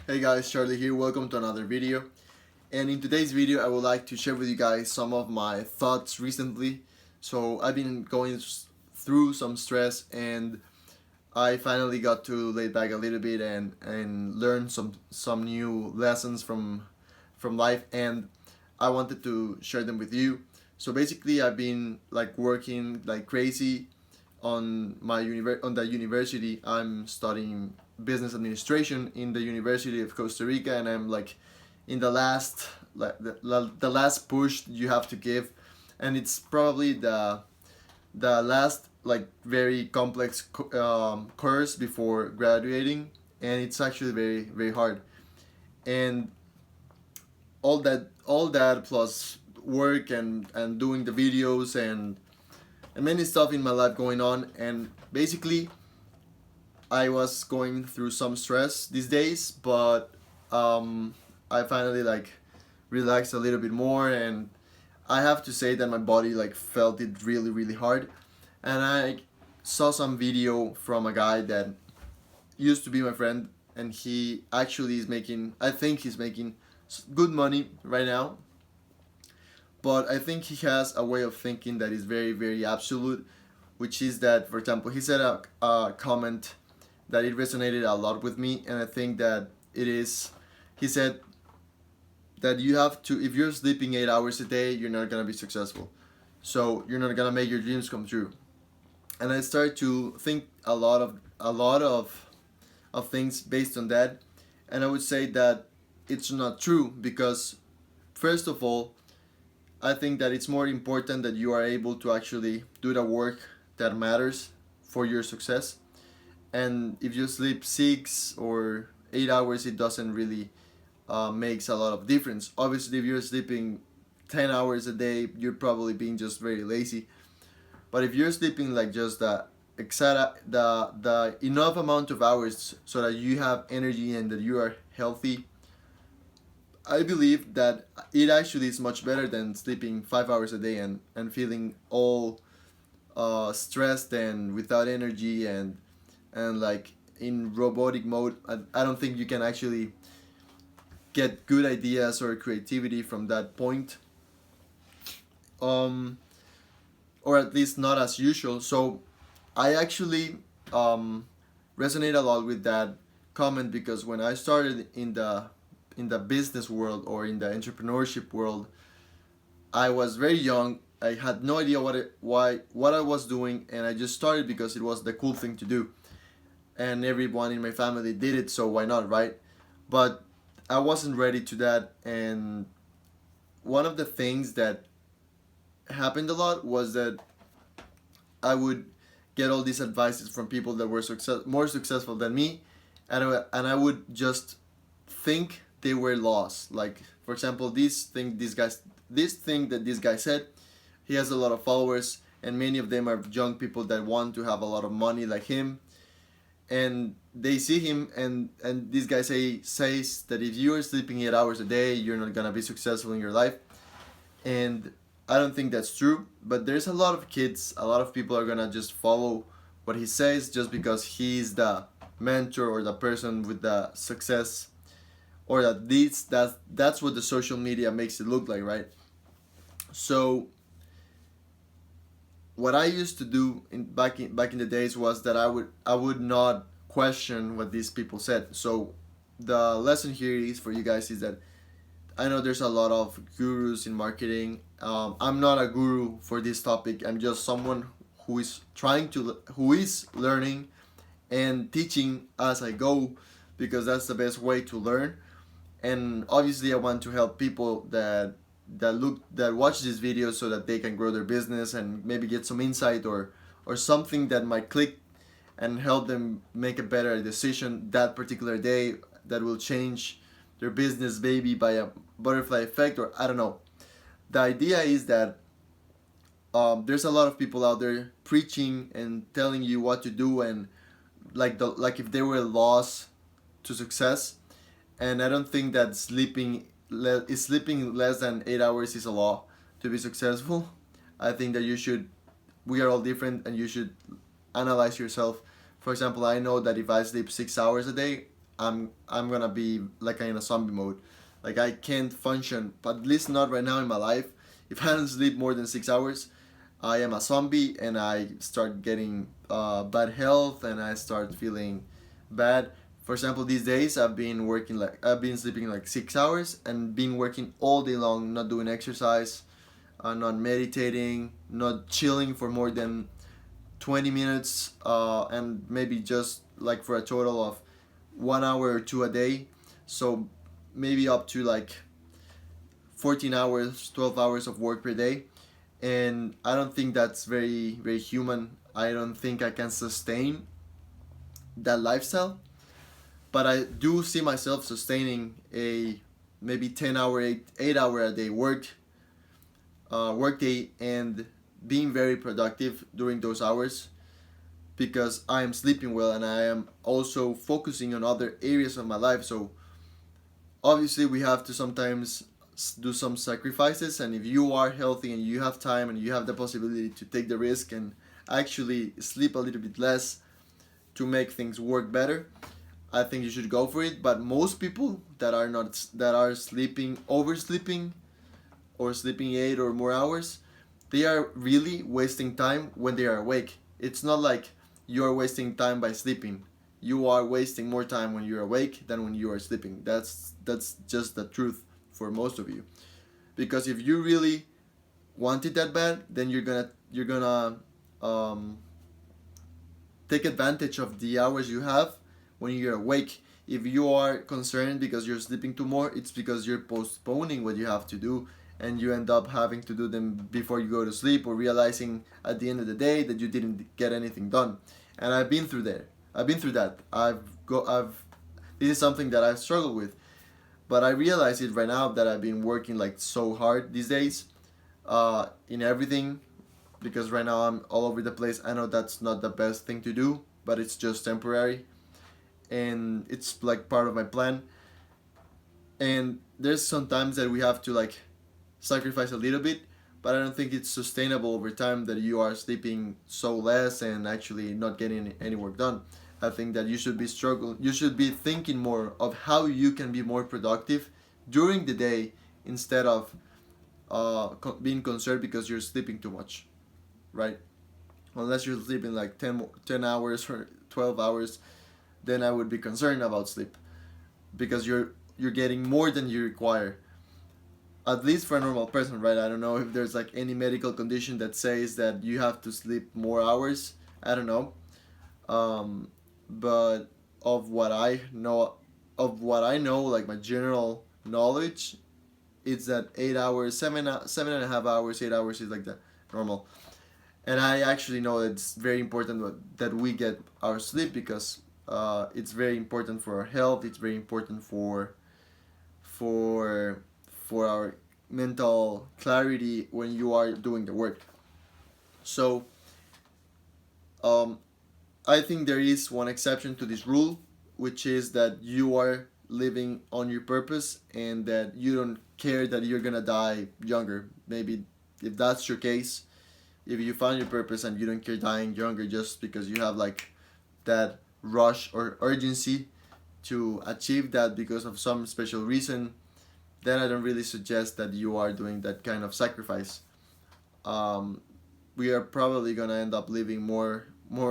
Hey guys, Charlie here. Welcome to another video. And in today's video, I would like to share with you guys some of my thoughts recently. So I've been going through some stress, and I finally got to lay back a little bit and learn some new lessons from life, and I wanted to share them with you. So basically, I've been like working like crazy on the university. I'm studying business administration in the University of Costa Rica, and I'm like in the last the last push you have to give, and it's probably the last like very complex course before graduating, and it's actually very hard. And all that plus work and doing the videos and many stuff in my life going on, and basically I was going through some stress these days, but I finally like relaxed a little bit more, and I have to say that my body like felt it really hard. And I saw some video from a guy that used to be my friend, and he actually is making, I think he's making good money right now, but I think he has a way of thinking that is very absolute, which is that, for example, he said a comment that it resonated a lot with me, and I think that it is. He said that you have to, if you're sleeping 8 hours a day, you're not gonna be successful. So you're not gonna make your dreams come true. And I started to think a lot of things based on that, and I would say that it's not true because, first of all, I think that it's more important that you are able to actually do the work that matters for your success. And if you sleep 6 or 8 hours, it doesn't really makes a lot of difference. Obviously, if you're sleeping 10 hours a day, you're probably being just very lazy. But if you're sleeping like just the enough amount of hours so that you have energy and that you are healthy, I believe that it actually is much better than sleeping 5 hours a day and feeling all stressed and without energy and like in robotic mode. I don't think you can actually get good ideas or creativity from that point, um, or at least not as usual. So I actually resonate a lot with that comment because when I started in the business world or in the entrepreneurship world, I was very young. I had no idea what I was doing, and I just started because it was the cool thing to do, and everyone in my family did it, so why not, right? But I wasn't ready to that, and one of the things that happened a lot was that I would get all these advices from people that were more successful than me, and I would just think they were lost. Like, for example, this thing that this guy said, he has a lot of followers, and many of them are young people that want to have a lot of money like him, and they see him, and this guy says that if you are sleeping 8 hours a day, you're not gonna be successful in your life. And I don't think that's true, but there's a lot of kids, a lot of people are gonna just follow what he says just because he's the mentor or the person with the success, or that's what the social media makes it look like, right? So what I used to do back in the days was that I would not question what these people said. So the lesson here is for you guys is that I know there's a lot of gurus in marketing. I'm not a guru for this topic. I'm just someone who is learning and teaching as I go, because that's the best way to learn. And obviously, I want to help people that watch this video so that they can grow their business and maybe get some insight or something that might click and help them make a better decision that particular day that will change their business maybe by a butterfly effect, or I don't know. The idea is that there's a lot of people out there preaching and telling you what to do, and like if they were lost to success. And I don't think that sleeping less than 8 hours is a law to be successful. I think that we are all different, and you should analyze yourself. For example, I know that if I sleep 6 hours a day, I'm gonna be like in a zombie mode. Like I can't function, but at least not right now in my life. If I don't sleep more than 6 hours, I am a zombie and I start getting bad health and I start feeling bad. For example, these days I've been sleeping like 6 hours and been working all day long, not doing exercise, not meditating, not chilling for more than 20 minutes, and maybe just like for a total of 1 hour or two a day. So maybe up to like 14 hours, 12 hours of work per day. And I don't think that's very human. I don't think I can sustain that lifestyle. But I do see myself sustaining a maybe 10 hour, 8 hour a day work day, and being very productive during those hours because I am sleeping well and I am also focusing on other areas of my life. So obviously we have to sometimes do some sacrifices, and if you are healthy and you have time and you have the possibility to take the risk and actually sleep a little bit less to make things work better, I think you should go for it. But most people that are sleeping, oversleeping, or sleeping 8 or more hours, they are really wasting time when they are awake. It's not like you are wasting time by sleeping. You are wasting more time when you're awake than when you are sleeping. That's just the truth for most of you. Because if you really want it that bad, then you're gonna um, take advantage of the hours you have when you're awake. If you are concerned because you're sleeping too more, it's because you're postponing what you have to do and you end up having to do them before you go to sleep, or realizing at the end of the day that you didn't get anything done. And I've been through there. I've been through that. I've this is something that I've struggled with. But I realize it right now that I've been working like so hard these days, in everything, because right now I'm all over the place. I know that's not the best thing to do, but it's just temporary and it's like part of my plan. And there's sometimes that we have to like sacrifice a little bit, but I don't think it's sustainable over time that you are sleeping so less and actually not getting any work done. I think that you should be thinking more of how you can be more productive during the day instead of being concerned because you're sleeping too much, right? Unless you're sleeping like 10 hours or 12 hours, then I would be concerned about sleep because you're getting more than you require, at least for a normal person, right? I don't know if there's like any medical condition that says that you have to sleep more hours. I don't know. Um, but of what I know, like my general knowledge, it's that 8 hours, 7.5 hours, 8 hours is like the normal. And I actually know that it's very important that we get our sleep because it's very important for our health. It's very important for for our mental clarity when you are doing the work. So um, I think there is one exception to this rule, which is that you are living on your purpose and that you don't care that you're gonna die younger. Maybe if that's your case, if you find your purpose and you don't care dying younger just because you have like that rush or urgency to achieve that because of some special reason, then I don't really suggest that you are doing that kind of sacrifice. Um, we are probably gonna end up living more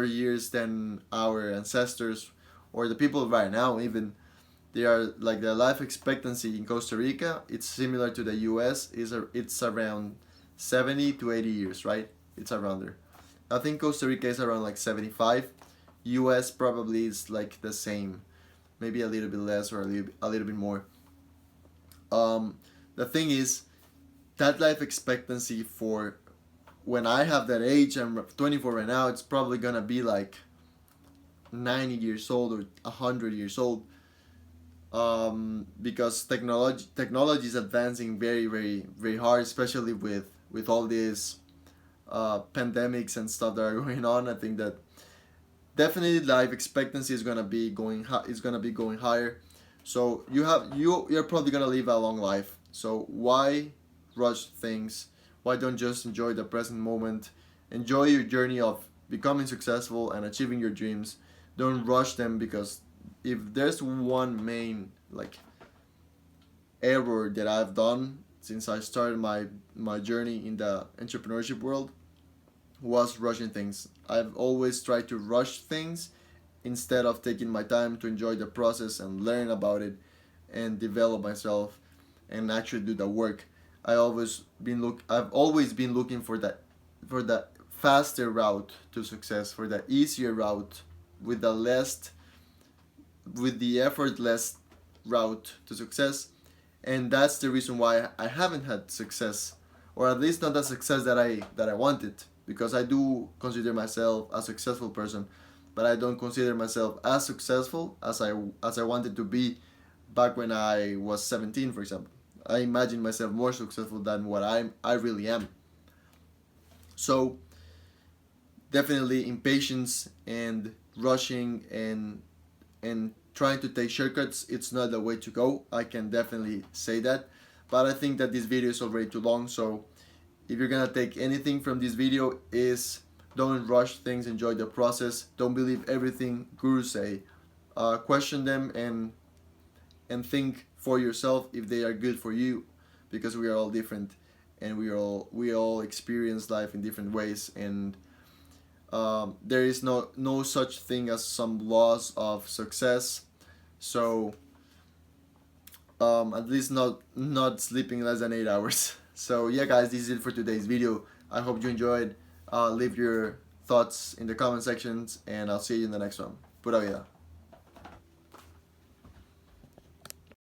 years than our ancestors or the people right now. Even they are like the life expectancy in Costa Rica. It's similar to the U.S. It's around 70 to 80 years, right? It's around there. I think Costa Rica is around like 75. U.S. probably is like the same, maybe a little bit less or a little bit more. Um, the thing is that life expectancy for when I have that age, I'm 24 right now, it's probably gonna be like 90 years old or 100 years old, because technology is advancing very hard, especially with all these pandemics and stuff that are going on. I think that definitely life expectancy is gonna be going higher. So you're probably gonna live a long life. So why rush things? Why don't just enjoy the present moment? Enjoy your journey of becoming successful and achieving your dreams. Don't rush them because if there's one main like error that I've done since I started my journey in the entrepreneurship world, was rushing things. I've always tried to rush things instead of taking my time to enjoy the process and learn about it and develop myself and actually do the work. I've always been looking for the faster route to success, for the easier route with the effortless route to success. And that's the reason why I haven't had success, or at least not the success that I wanted, because I do consider myself a successful person, but I don't consider myself as successful as I wanted to be back when I was 17, for example. I imagine myself more successful than what I really am. So definitely impatience and rushing and trying to take shortcuts, it's not the way to go. I can definitely say that. But I think that this video is already too long, so if you're gonna take anything from this video, is don't rush things, enjoy the process, don't believe everything gurus say. Question them and think for yourself if they are good for you, because we are all different and we all experience life in different ways, and there is no such thing as some laws of success. So at least not sleeping less than 8 hours. So yeah, guys, this is it for today's video. I hope you enjoyed. Leave your thoughts in the comment sections, and I'll see you in the next one. Pura vida.